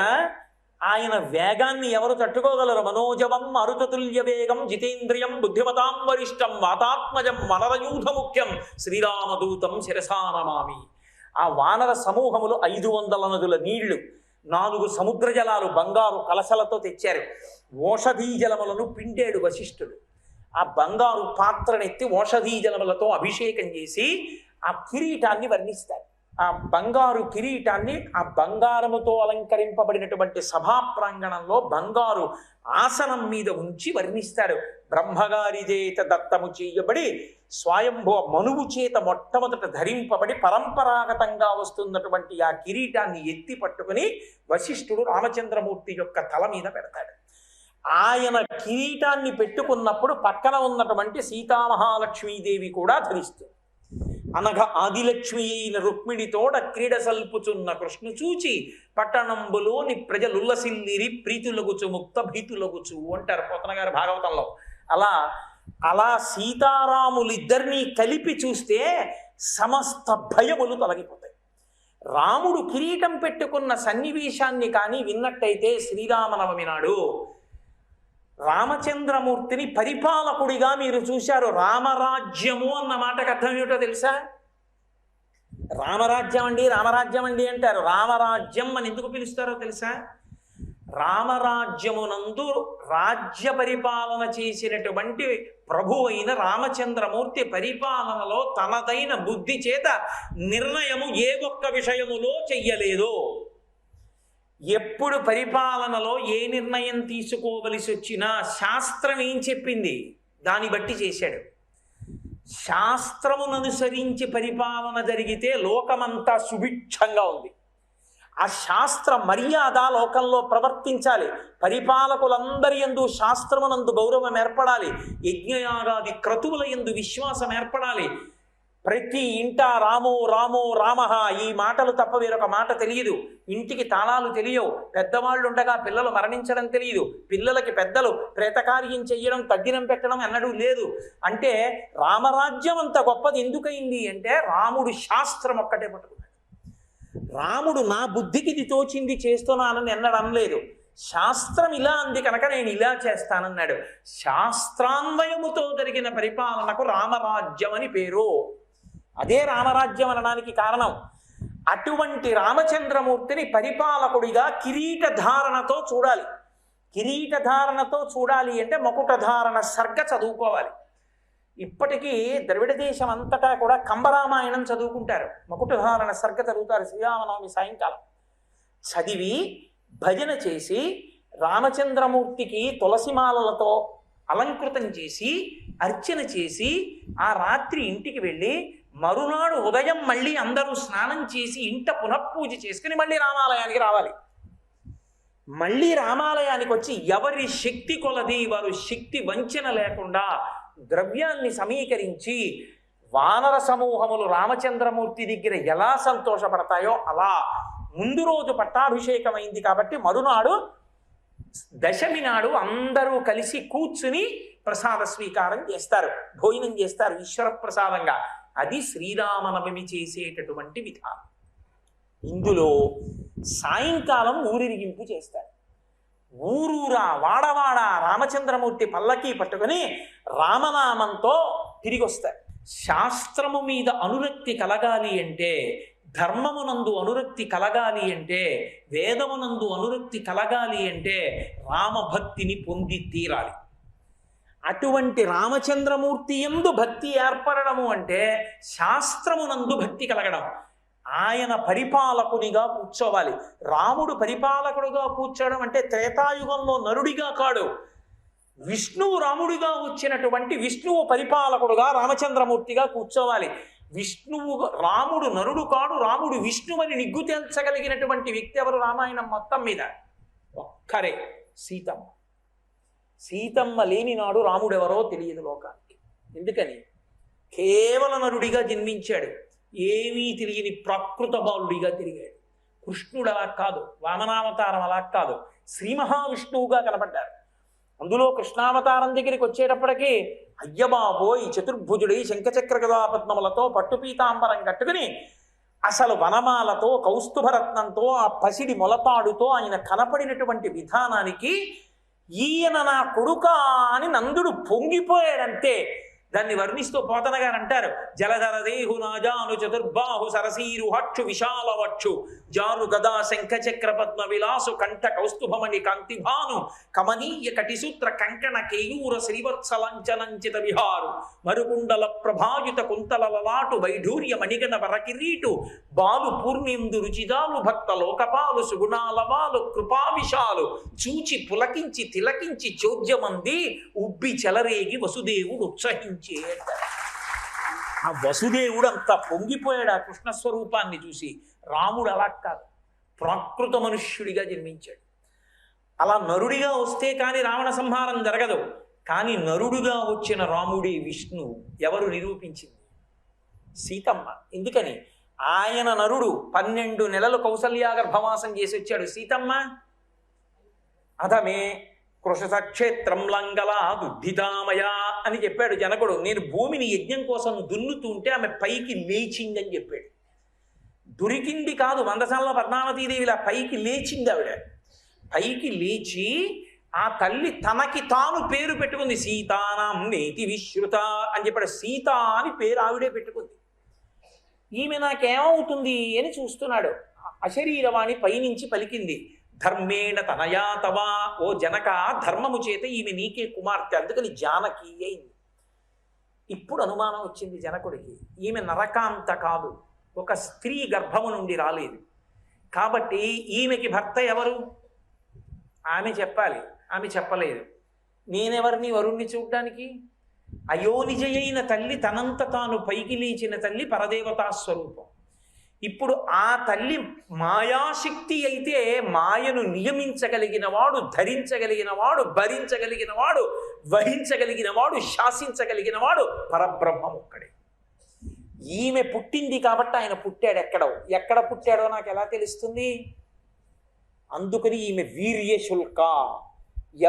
ఆయన వేగాన్ని ఎవరు తట్టుకోగలరు? మనోజవం మరుతతుల్య వేగం జితేంద్రియం బుద్ధిమతాం వరిష్టం వాతాత్మజం వనరయూధ ముఖ్యం శ్రీరామదూతం శిరసానమామి. ఆ వానర సమూహములు 500 నదుల నీళ్లు, 4 సముద్ర జలాలు బంగారు కలశలతో తెచ్చారు. ఓషధీ జలములను పిండాడు వశిష్ఠుడు. ఆ బంగారు పాత్రనెత్తి ఓషధీ జలములతో అభిషేకం చేసి ఆ కిరీటాన్ని వర్ణిస్తారు. ఆ బంగారు కిరీటాన్ని ఆ బంగారముతో అలంకరింపబడినటువంటి సభా ప్రాంగణంలో బంగారు ఆసనం మీద ఉంచి వర్ణిస్తాడు. బ్రహ్మగారి చేత దత్తము చేయబడి స్వయంభో మనువు చేత మొట్టమొదట ధరింపబడి పరంపరాగతంగా వస్తున్నటువంటి ఆ కిరీటాన్ని ఎత్తి పట్టుకుని వశిష్ఠుడు రామచంద్రమూర్తి యొక్క తల మీద పెడతాడు. ఆయన కిరీటాన్ని పెట్టుకున్నప్పుడు పక్కన ఉన్నటువంటి సీతామహాలక్ష్మీదేవి కూడా ధరిస్తుంది. అనగా ఆదిలక్ష్మి అయిన రుక్మిణితోడ క్రీడ సల్పుచున్న కృష్ణు చూచి పట్టణంబులోని ప్రజలుల్లసిల్లిరి ప్రీతులగుచు ముక్త భీతులగుచు అంటారు పోతన గారి భాగవతంలో. అలా సీతారాములిద్దరినీ కలిపి చూస్తే సమస్త భయములు తొలగిపోతాయి. రాముడు కిరీటం పెట్టుకున్న సన్నివేశాన్ని కానీ విన్నట్టయితే శ్రీరామనవమి నాడు రామచంద్రమూర్తిని పరిపాలకుడిగా మీరు చూశారు. రామరాజ్యము అన్న మాటకు అర్థం ఏమిటో తెలుసా? రామరాజ్యం అండి అంటారు. రామరాజ్యం అని ఎందుకు పిలుస్తారో తెలుసా? రామరాజ్యమునందు రాజ్య పరిపాలన చేసినటువంటి ప్రభు అయిన రామచంద్రమూర్తి పరిపాలనలో తనదైన బుద్ధి చేత నిర్ణయము ఏ ఒక్క విషయములో చెయ్యలేదు. ఎప్పుడు పరిపాలనలో ఏ నిర్ణయం తీసుకోవలసి వచ్చినా శాస్త్రం ఏం చెప్పింది దాన్ని బట్టి చేశాడు. శాస్త్రమును అనుసరించి పరిపాలన జరిగితే లోకమంతా సుభిక్షంగా ఉంది. ఆ శాస్త్ర మర్యాద లోకంలో ప్రవర్తించాలి. పరిపాలకులందరి యందు శాస్త్రమునందు గౌరవం ఏర్పడాలి. యజ్ఞయాగాది క్రతువుల యందు విశ్వాసం ఏర్పడాలి. ప్రతి ఇంట రామో రామో రామః ఈ మాటలు తప్ప వేరొక మాట తెలియదు. ఇంటికి తాళాలు తెలియవు. పెద్దవాళ్ళు ఉండగా పిల్లలు మరణించడం తెలియదు. పిల్లలకి పెద్దలు ప్రేతకార్యం చెయ్యడం తద్దినం పెట్టడం అన్నడూ లేదు. అంటే రామరాజ్యం అంత గొప్పది ఎందుకయింది అంటే రాముడు శాస్త్రం ఒక్కటే పట్టుకున్నాడు. రాముడు నా బుద్ధికి ఇది తోచింది చేస్తున్నానని ఎన్నడం లేదు. శాస్త్రం ఇలా అంది కనుక నేను ఇలా చేస్తానన్నాడు. శాస్త్రాన్వయముతో జరిగిన పరిపాలనకు రామరాజ్యం అని పేరు. అదే రామరాజ్యం అనడానికి కారణం. అటువంటి రామచంద్రమూర్తిని పరిపాలకుడిగా కిరీటధారణతో చూడాలి. కిరీటధారణతో చూడాలి అంటే మకుటధారణ సర్గ చదువుకోవాలి. ఇప్పటికీ ద్రవిడ దేశం అంతటా కూడా కంబరామాయణం చదువుకుంటారు. మకుటధారణ సర్గ చదువుతారు శ్రీరామనవమి సాయంకాలం. చదివి భజన చేసి రామచంద్రమూర్తికి తులసిమాలలతో అలంకృతం చేసి అర్చన చేసి ఆ రాత్రి ఇంటికి వెళ్ళి మరునాడు ఉదయం మళ్ళీ అందరూ స్నానం చేసి ఇంట పునఃపూజ చేసుకుని మళ్ళీ రామాలయానికి రావాలి. మళ్ళీ రామాలయానికి వచ్చి ఎవరి శక్తి కొలది వారు శక్తి వంచన లేకుండా ద్రవ్యాన్ని సమీకరించి వానర సమూహములు రామచంద్రమూర్తి దగ్గర ఎలా సంతోషపడతాయో అలా ముందు రోజు పట్టాభిషేకం అయింది కాబట్టి మరునాడు దశమి నాడు అందరూ కలిసి కూర్చుని ప్రసాద స్వీకారం చేస్తారు, భోజనం చేస్తారు ఈశ్వర ప్రసాదంగా. అది శ్రీరామనవమి చేసేటటువంటి విధానం. ఇందులో సాయంకాలం ఊరిరిగింపు చేస్తారు. ఊరూరా వాడవాడ రామచంద్రమూర్తి పల్లకీ పట్టుకుని రామనామంతో తిరిగి వస్తారు. శాస్త్రము మీద అనురక్తి కలగాలి అంటే, ధర్మమునందు అనురక్తి కలగాలి అంటే, వేదమునందు అనురక్తి కలగాలి అంటే రామభక్తిని పొంది తీరాలి. అటువంటి రామచంద్రమూర్తి యందు భక్తి ఏర్పడము అంటే శాస్త్రమునందు భక్తి కలగడం. ఆయన పరిపాలకునిగా కూర్చోవాలి. రాముడు పరిపాలకుడుగా కూర్చోవడం అంటే త్రేతాయుగంలో నరుడిగా కాడు, విష్ణువు రాముడిగా వచ్చినటువంటి విష్ణువు పరిపాలకుడుగా రామచంద్రమూర్తిగా కూర్చోవాలి. రాముడు నరుడు కాడు, రాముడు విష్ణువని నిగ్గు తేల్చగలిగినటువంటి వ్యక్తి ఎవరు? రామాయణం మొత్తం మీద ఒక్కరే, సీతమ్మ. సీతమ్మ లేని నాడు రాముడెవరో తెలియదు లోకానికి. ఎందుకని? కేవల నరుడిగా జన్మించాడు, ఏమీ తెలియని ప్రాకృత బాలుడిగా తిరిగాడు. కృష్ణుడు అలా కాదు, వామనావతారం అలా కాదు, శ్రీ మహావిష్ణువుగా కనపడ్డారు. అందులో కృష్ణావతారం దగ్గరికి వచ్చేటప్పటికీ అయ్యబాబోయ్ చతుర్భుజుడై శంఖచక్ర గదా పద్మములతో పట్టుపీతాంబరం కట్టుకుని అసలు వనమాలతో కౌస్తుభరత్నంతో ఆ పసిడి మొలతాడుతో ఆయన కనపడినటువంటి విధానానికి ఈయన నా కొడుకా అని నందుడు పొంగిపోయాడంతే. దాన్ని వర్ణిస్తూ పోతన గారు అంటారు, జలధర దేహు నాజాను చతుర్బాహు సరసీరు హక్షు విశాలవక్షు జారు గదా శంఖ చక్ర పద్మ విలాసు కంఠ కౌస్తుభమణి కాంతిభాను కమనీయ కటిసూత్ర కంకణ కేయూర శ్రీవత్సలంచనంచిత విహారు మరుకుండల ప్రభాయుత కుంతల లలాటు వైఢూర్య మణిగణ వరకిరీటు బాలు పూర్ణిందు రుచిదాలు భక్త లోకపాలు సుగుణాలవాలు కృపావిశాలు చూచి పులకించి తిలకించి చోద్యమంది ఉబ్బి చెలరేగి వసుదేవుడు ఉత్సహించి. ఆ వసుదేవుడు అంతా పొంగిపోయాడు ఆ కృష్ణ స్వరూపాన్ని చూసి. రాముడు అలా కాదు, ప్రాకృత మనుష్యుడిగా జన్మించాడు. అలా నరుడిగా వస్తే కానీ రావణ సంహారం జరగదు. కానీ నరుడుగా వచ్చిన రాముడి విష్ణు ఎవరు నిరూపించింది? సీతమ్మ. ఎందుకని? ఆయన నరుడు 12 నెలలు కౌసల్యాగర్భవాసం చేసి వచ్చాడు. సీతమ్మ అధమే కృషసక్షేత్రం లంగలా దుద్ధితామయ అని చెప్పాడు జనకుడు. నేను భూమిని యజ్ఞం కోసం దున్నుతూ ఉంటే ఆమె పైకి లేచిందని చెప్పాడు. దొరికింది కాదు, వందసాల పద్మావతీదేవిలా పైకి లేచింది ఆవిడ. పైకి లేచి ఆ తల్లి తనకి తాను పేరు పెట్టుకుంది. సీతానాం నేతి విశ్రుత అని చెప్పాడు. సీత అని పేరు ఆవిడే పెట్టుకుంది. ఈమె నాకేమవుతుంది అని చూస్తున్నాడు. అశరీరవాణి పైనుంచి పలికింది, ధర్మేణ తనయా తవా, ఓ జనక ధర్మము చేత ఈమె నీకే కుమార్తె, అందుకని జానకి అయింది. ఇప్పుడు అనుమానం వచ్చింది జనకుడికి, ఈమె నరకాంత కాదు, ఒక స్త్రీ గర్భము నుండి రాలేదు కాబట్టి ఈమెకి భర్త ఎవరు? ఆమె చెప్పాలి. ఆమె చెప్పలేదు. నేనెవరిని వరుణ్ణి చూడ్డానికి? అయోనిజయైన తల్లి, తనంత తాను పైకి లేచిన తల్లి, పరదేవతా స్వరూపం. ఇప్పుడు ఆ తల్లి మాయాశక్తి అయితే మాయను నియమించగలిగిన వాడు, ధరించగలిగిన వాడు, భరించగలిగిన వాడు, వహించగలిగిన వాడు, శాసించగలిగిన వాడు పరబ్రహ్మం ఒక్కడే. ఈమె పుట్టింది కాబట్టి ఆయన పుట్టాడు. ఎక్కడ పుట్టాడో నాకు ఎలా తెలుస్తుంది? అందుకని ఈమె వీర్యశుల్క.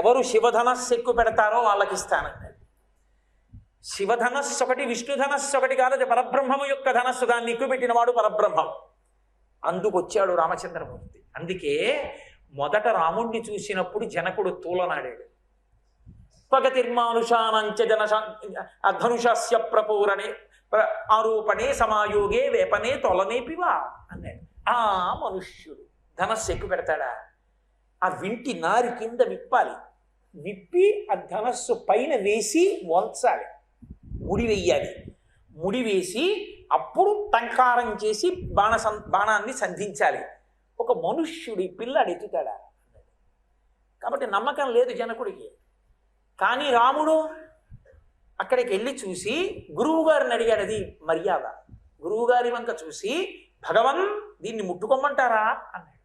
ఎవరు శివధనస్సు ఎక్కువ పెడతారో వాళ్ళకి ఇస్తానన్నాడు. శివధనస్సు ఒకటి, విష్ణుధనస్సు ఒకటి కాదు, పరబ్రహ్మము యొక్క ధనస్సు, దాన్ని ఎక్కువ పెట్టినవాడు పరబ్రహ్మం. అందుకొచ్చాడు రామచంద్రమూర్తి. అందుకే మొదట రాముణ్ణి చూసినప్పుడు జనకుడు తూలనాడాడు. పగతిర్మానుషానంచ ధనుషస్య ప్రపూరణే ఆరోపణే సమాయోగే వేపనే తొలనేపివా అన్నాడు. ఆ మనుష్యుడు ధనస్సు ఎక్కువ పెడతాడా? ఆ వింటి నారి కింద విప్పాలి, విప్పి ఆ ధనస్సు పైన వేసి వంచాలి, ముడి వెయ్యాలి. ముడి వేసి అప్పుడు టంకారం చేసి బాణాన్ని సంధించాలి. ఒక మనుష్యుడి పిల్లాడు ఎత్తుతాడా? కాబట్టి నమ్మకం లేదు జనకుడికి. కానీ రాముడు అక్కడికి వెళ్ళి చూసి గురువుగారిని అడిగాడు. అది మర్యాద. గురువుగారి వంక చూసి, భగవన్ దీన్ని ముట్టుకోమంటారా అన్నాడు.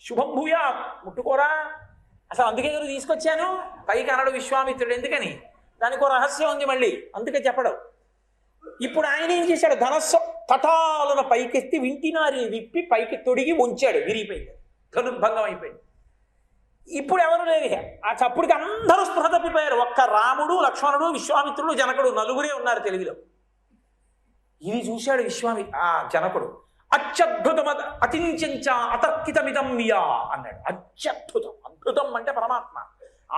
శుభం భూయా, ముట్టుకోరా. అసలు అందుకే గారు తీసుకొచ్చాను. పైకి అనడు విశ్వామిత్రుడు. ఎందుకని? దానికి రహస్యం ఉంది మళ్ళీ, అందుకే చెప్పడం. ఇప్పుడు ఆయన ఏం చేశాడు? ధనస్సు తటాలను పైకెత్తి వింటినారి విప్పి పైకి తొడిగి ఉంచాడు. విరిగిపోయింది, ధనుర్భంగం అయిపోయింది. ఇప్పుడు ఎవరు లేరు. ఆ చప్పుడికి అందరూ స్పృహ తప్పిపోయారు. ఒక్క రాముడు, లక్ష్మణుడు, విశ్వామిత్రుడు, జనకుడు, నలుగురే ఉన్నారు తెలుగులో. ఇది చూశాడు జనకుడు. అత్యద్భుతం అతించ అతర్కితమిదం వియా అన్నాడు. అత్యద్భుతం. అద్భుతం అంటే పరమాత్మ.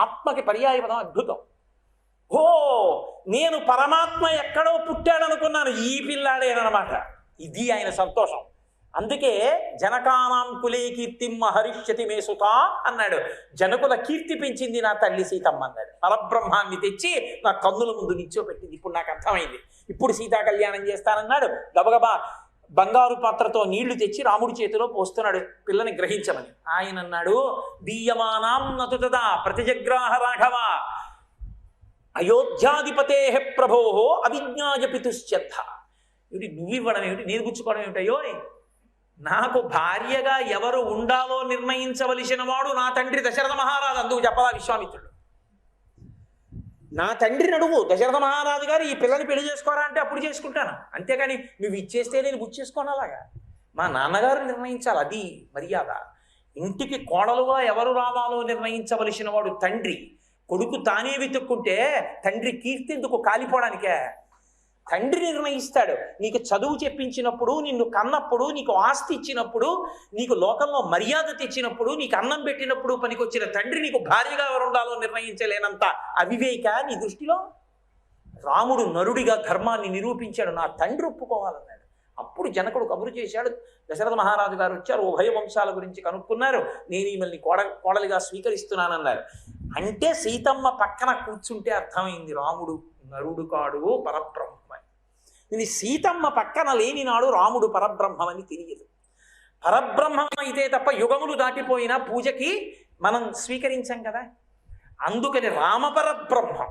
ఆత్మకి పర్యాయపదం అద్భుతం. ఓ, నేను పరమాత్మ ఎక్కడో పుట్టాడనుకున్నాను, ఈ పిల్లాడేనమాట. ఇది ఆయన సంతోషం. అందుకే జనకానాం కులే కీర్తిం హరిష్యతి మే సుత అన్నాడు. జనకుల కీర్తి పెంచింది నా తల్లి సీతమ్మ అన్నాడు. పరబ్రహ్మాన్ని తెచ్చి నా కన్నుల ముందు నిల్చోబెట్టింది. ఇప్పుడు నాకు అర్థమైంది. ఇప్పుడు సీతా కళ్యాణం చేస్తానన్నాడు. గబగబా బంగారు పాత్రతో నీళ్లు తెచ్చి రాముడి చేతిలో పోస్తున్నాడు పిల్లని గ్రహించమని. ఆయన అన్నాడు, దీయమానాం నతుతదా ప్రతిజగ్రాహ రాఘవ అయోధ్యాధిపతే ప్రభో అవిజ్ఞాయ పితుశ్చద్ధ. ఏమిటి నువ్వు ఇవ్వడం ఏమిటి, నేను గుచ్చుకోవడం ఏమిటయ్యో? నాకు భార్యగా ఎవరు ఉండాలో నిర్ణయించవలసిన వాడు నా తండ్రి దశరథ మహారాజు. అందుకు చెప్పదా విశ్వామిత్రుడు. నా తండ్రిని అడుగు, దశరథ మహారాజు గారు ఈ పిల్లని పెళ్లి చేసుకోరా అంటే అప్పుడు చేసుకుంటాను. అంతేగాని నువ్వు ఇచ్చేస్తే నేను గుచ్చేసుకోను. అలాగా మా నాన్నగారు నిర్ణయించాలి, అది మర్యాద. ఇంటికి కోడలుగా ఎవరు రావాలో నిర్ణయించవలసిన వాడు తండ్రి. కొడుకు తానే వెతుక్కుంటే తండ్రి కీర్తి ఎందుకు కాలిపోవడానికే? తండ్రి నిర్ణయిస్తాడు. నీకు చదువు చెప్పించినప్పుడు, నిన్ను కన్నప్పుడు, నీకు ఆస్తి ఇచ్చినప్పుడు, నీకు లోకంలో మర్యాద తెచ్చినప్పుడు, నీకు అన్నం పెట్టినప్పుడు పనికొచ్చిన తండ్రి నీకు భార్యగా ఎవరు ఉండాలో నిర్ణయించలేనంత అవివేక నీ దృష్టిలో? రాముడు నరుడిగా ధర్మాన్ని నిరూపించాడు. నా తండ్రి ఒప్పుకోవాలన్నాడు. అప్పుడు జనకుడు కబురు చేశాడు. దశరథ మహారాజు గారు వచ్చారు, ఉభయ వంశాల గురించి కనుక్కున్నారు. నేను ఈమెల్ని కోడలిగా స్వీకరిస్తున్నానన్నారు. అంటే సీతమ్మ పక్కన కూర్చుంటే అర్థమైంది రాముడు నరుడు కాడు పరబ్రహ్మని. ఇది సీతమ్మ పక్కన లేని నాడు రాముడు పరబ్రహ్మని తెలియదు. పరబ్రహ్మం అయితే తప్ప యుగములు దాటిపోయినా పూజకి మనం స్వీకరించాం కదా. అందుకని రామపరబ్రహ్మం,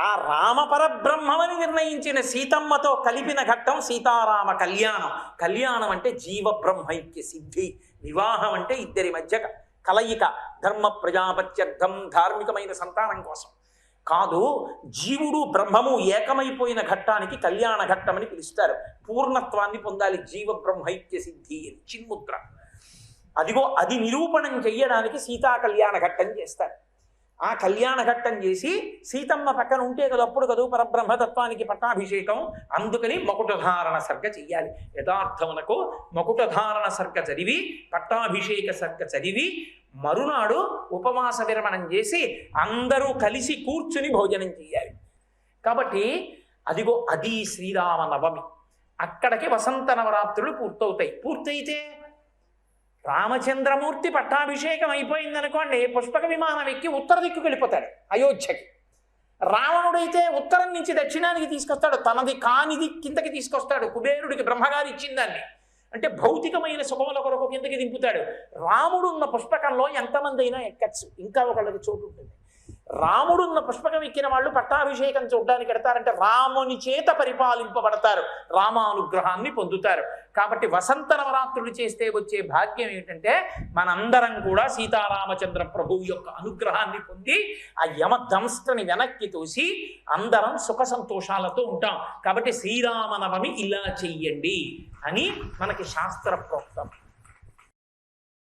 ఆ రామపరబ్రహ్మని నిర్ణయించిన సీతమ్మతో కలిపిన ఘట్టం సీతారామ కళ్యాణం. కళ్యాణం అంటే జీవబ్రహ్మైక్య సిద్ధి. వివాహం అంటే ఇద్దరి మధ్య కలయిక, ధర్మ ప్రజాపత్యర్థం, ధార్మికమైన సంతానం కోసం కాదు. జీవుడు బ్రహ్మము ఏకమైపోయిన ఘట్టానికి కళ్యాణ ఘట్టం అని పిలుస్తారు. పూర్ణత్వాన్ని పొందాలి జీవ బ్రహ్మైక్య సిద్ధి అని చిన్ముద్ర. అదిగో అది నిరూపణం చెయ్యడానికి సీతా కళ్యాణ ఘట్టం చేస్తారు. ఆ కళ్యాణ ఘట్టం చేసి సీతమ్మ పక్కన ఉంటే కదా అప్పుడు కదూ పరబ్రహ్మతత్వానికి పట్టాభిషేకం. అందుకని మకుటధారణ సర్గ చెయ్యాలి. యథార్థమునకు మకుటధారణ సర్గ చదివి, పట్టాభిషేక సర్గ చదివి, మరునాడు ఉపవాస విరమణం చేసి అందరూ కలిసి కూర్చుని భోజనం చెయ్యాలి. కాబట్టి అదిగో అది శ్రీరామ నవమి. అక్కడికి వసంత నవరాత్రులు పూర్తవుతాయి. పూర్తయితే రామచంద్రమూర్తి పట్టాభిషేకం అయిపోయిందనుకోండి, పుష్పక విమానం ఎక్కి ఉత్తర దిక్కుకు వెళ్ళిపోతాడు అయోధ్యకి. రావణుడైతే ఉత్తరం నుంచి దక్షిణానికి తీసుకొస్తాడు, తనది కానిది కిందకి తీసుకొస్తాడు. కుబేరుడికి బ్రహ్మగారి ఇచ్చిందాన్ని అంటే భౌతికమైన సుఖముల కొరకు కిందకి దింపుతాడు. రాముడు ఉన్న పుష్పకంలో ఎంతమంది అయినా ఎక్కచ్చు, ఇంకా ఒకళ్ళకి చోటు ఉంటుంది. రాముడున్న పుష్పకం ఎక్కిన వాళ్ళు పట్టాభిషేకం చూడడానికి ఎడతారంటే రాముని చేత పరిపాలింపబడతారు, రామానుగ్రహాన్ని పొందుతారు. కాబట్టి వసంత నవరాత్రులు చేస్తే వచ్చే భాగ్యం ఏంటంటే మనందరం కూడా సీతారామచంద్ర ప్రభువు యొక్క అనుగ్రహాన్ని పొంది ఆ యమదంస్ట్రని వెనక్కి తోసి అందరం సుఖ సంతోషాలతో ఉంటాం. కాబట్టి శ్రీరామనవమి ఇలా చెయ్యండి అని మనకి శాస్త్ర ప్రోక్తం.